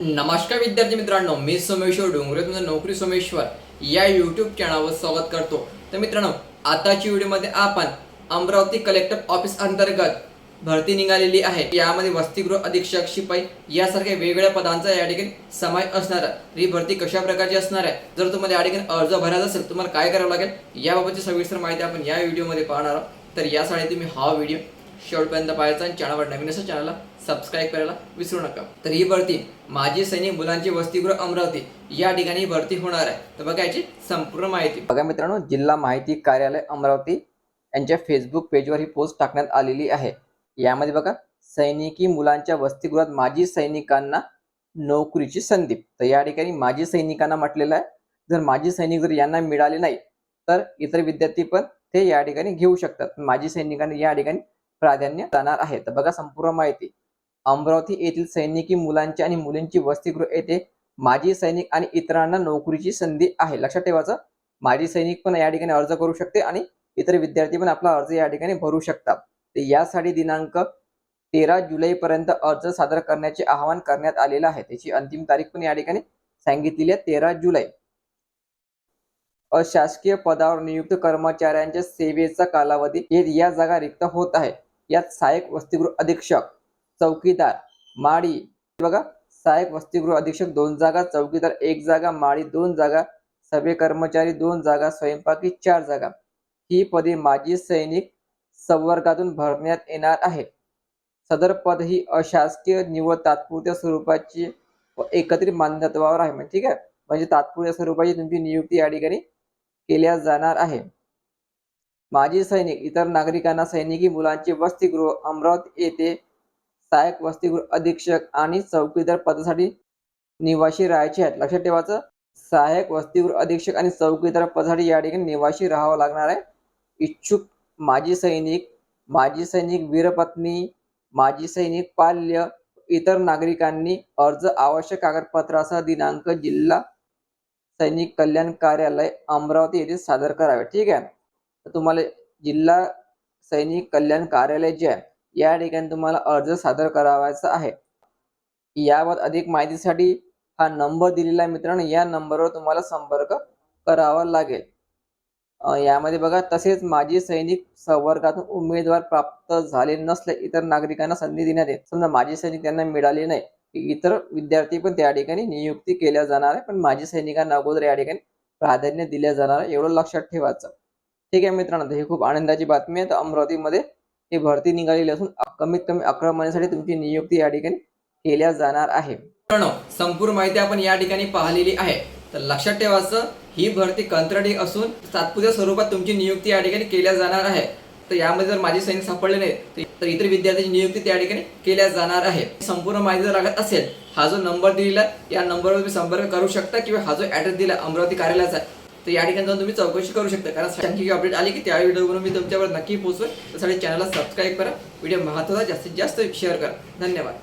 नमस्कार विद्यार्थी मित्रांनो, मी सोमेश्वर डोंगरे तुमचं नोकरी सोमेश्वर या यूट्यूब चॅनलवर स्वागत करतो। तर मित्रांनो, आताची व्हिडिओमध्ये आपण अमरावती कलेक्टर ऑफिस अंतर्गत भरती निघालेली आहे। यामध्ये वसतिगृह अधीक्षक, शिपाई यासारख्या वेगवेगळ्या पदांचा या ठिकाणी समावेश असणार आहे। ही भरती कशा प्रकारची असणार आहे, जर तुम्हाला या ठिकाणी अर्ज भरायचा असेल तुम्हाला काय करावं लागेल याबाबतची सविस्तर माहिती आपण या व्हिडिओमध्ये पाहणार आहोत। तर यासाठी तुम्ही हा व्हिडिओ शेवटपर्यंत पाहायचा आणि चॅनलवर नवीन असेल चॅनलला सबस्क्राइब करायला विसरू नका। तर ही भरती माजी सैनिक मुलांची वसतिगृह अमरावती या ठिकाणी भरती होणार आहे। तर बघा याची संपूर्ण माहिती बघा मित्रांनो, जिल्हा माहिती कार्यालय अमरावती यांच्या फेसबुक पेजवर ही पोस्ट टाकण्यात आलेली आहे। यामध्ये बघा, सैनिकी मुलांच्या वसतिगृहात माजी सैनिकांना नोकरीची संधी। तर या ठिकाणी माजी सैनिकांना म्हटलेलं आहे, जर माजी सैनिक जर यांना मिळाले नाही तर इतर विद्यार्थी पण ते या ठिकाणी घेऊ शकतात। माजी सैनिकांना या ठिकाणी प्राधान्य जाणार आहे। तर बघा संपूर्ण माहिती, अमरावती येथील सैनिकी मुलांची आणि मुलींची वसतिगृह येथे माजी सैनिक आणि इतरांना नोकरीची संधी आहे। लक्षात ठेवायचं, माजी सैनिक पण या ठिकाणी अर्ज करू शकते आणि इतर विद्यार्थी पण आपला अर्ज या ठिकाणी भरू शकतात। तर यासाठी दिनांक 13 जुलै पर्यंत अर्ज सादर करण्याचे आवाहन करण्यात आलेलं आहे। त्याची अंतिम तारीख पण या ठिकाणी सांगितलेली आहे 13 जुलै। अशासकीय पदावर नियुक्त कर्मचाऱ्यांच्या सेवेचा कालावधी या जागा रिक्त होत आहे। यात सहाय्यक वसतिगृह अधीक्षक, चौकीदार, माळी बघा, सहाय्यक वसतिगृह अधीक्षक 2 जागा, चौकीदार 1 जागा, माळी 2 जागा, सभे कर्मचारी 2 जागा, स्वयंपाकी 4 जागा। ही पदे माजी सैनिक संवर्गातून भरण्यात येणार आहे। सदर पद ही अशासकीय निवड तात्पुरत्या स्वरूपाची व एकत्रित मान्यत्वावर आहे। ठीक आहे, म्हणजे तात्पुरत्या स्वरूपाची तुमची नियुक्ती या ठिकाणी केल्या जाणार आहे। माजी सैनिक इतर नागरिकांना सैनिकी मुलांचे वसतिगृह अमरावती येथे सहाय्यक वसतिगृह अधीक्षक आणि चौकीदार पदासाठी निवासी राहायचे आहेत। लक्षात ठेवायचं, सहाय्यक वसतिगृह अधीक्षक आणि चौकीदार पदासाठी या ठिकाणी निवासी राहावं लागणार आहे। इच्छुक माजी सैनिक वीरपत्नी, माजी सैनिक पाल्य इतर नागरिकांनी अर्ज आवश्यक कागदपत्रासह दिनांक जिल्हा सैनिक कल्याण कार्यालय अमरावती येथे सादर करावे। ठीक आहे, तर तुम्हाला जिल्हा सैनिक कल्याण कार्यालय जे आहे या ठिकाणी तुम्हाला अर्ज सादर करावायचा आहे। याबाबत अधिक माहितीसाठी हा नंबर दिलेला आहे मित्रांनो, या नंबरवर तुम्हाला संपर्क करावा लागेल। यामध्ये बघा, तसेच माजी सैनिक संवर्गातून उमेदवार प्राप्त झाले नसले इतर नागरिकांना संधी देण्यात येते। समजा माजी सैनिक त्यांना मिळाले नाही, इतर विद्यार्थी पण त्या ठिकाणी नियुक्ती केल्या जाणार आहे, पण माजी सैनिकांना अगोदर या ठिकाणी प्राधान्य दिले जाणार आहे, एवढं लक्षात ठेवायचं। ठीक आहे मित्रांनो, ही खूप आनंदाची बातमी आहे। तर अमरावतीमध्ये ही भरती निघालेली असून कमीत कमी 11 महिन्यासाठी तुमची नियुक्ती या ठिकाणी केल्या जाणार आहे। मित्रांनो, संपूर्ण माहिती आपण या ठिकाणी पाहिलेली आहे। तर लक्षात ठेवायचं, ही भरती कंत्राटी असून तात्पुरत्या स्वरूपात तुमची नियुक्ती या ठिकाणी केल्या जाणार आहे। तर यामध्ये जर माजी सैनिक सापडले नाही तर इतर विद्यार्थ्यांची नियुक्ती त्या ठिकाणी केल्या जाणार आहे। संपूर्ण माहिती जर लागत असेल, हा जो नंबर दिलेला या नंबरवर तुम्ही संपर्क करू शकता किंवा हा जो ऍड्रेस दिला अमरावती कार्यालयाचा तर या ठिकाणी जाऊन तुम्ही चौकशी करू शकता। कारण सांख्यिकी अपडेट आली की त्या व्हिडिओ बनवून मी तुमच्यावर नक्की पोहोचवेन। त्यासाठी चॅनलला सबस्क्राईब करा, व्हिडिओ महत्त्वाचा जास्तीत जास्त शेअर करा। धन्यवाद।